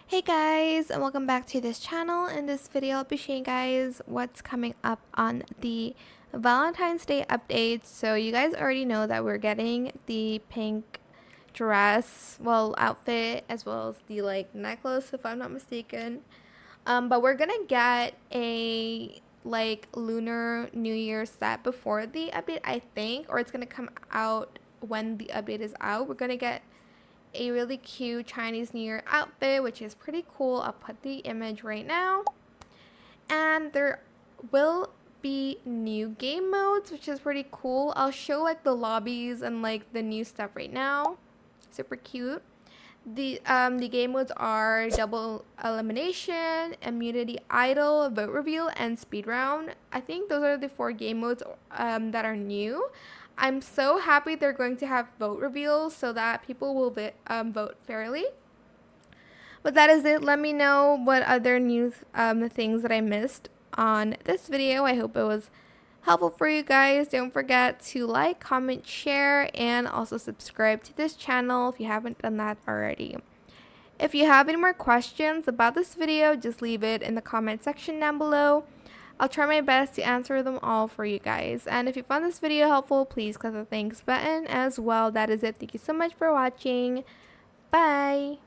Hey guys, and welcome back to this channel. In this video, I'll be showing you guys what's coming up on the Valentine's Day updates. So you guys already know that we're getting the pink dress, outfit, as well as the necklace, if I'm not mistaken. But we're gonna get a lunar New Year set before the update, I think, or it's gonna come out when the update is out. We're gonna get a really cute Chinese New Year outfit, which is pretty cool. I'll put the image right now. And there will be new game modes, which is pretty cool. I'll show the lobbies and the new stuff right now. Super cute. The game modes are double elimination, immunity idol, vote reveal, and speed round. I think those are the 4 game modes that are new. I'm so happy they're going to have vote reveals so that people will vote fairly. But that is it. Let me know what other new things that I missed on this video. I hope it was helpful for you guys. Don't forget to like, comment, share, and also subscribe to this channel if you haven't done that already. If you have any more questions about this video, just leave it in the comment section down below. I'll try my best to answer them all for you guys. And if you found this video helpful, please click the thanks button as well. That is it. Thank you so much for watching. Bye!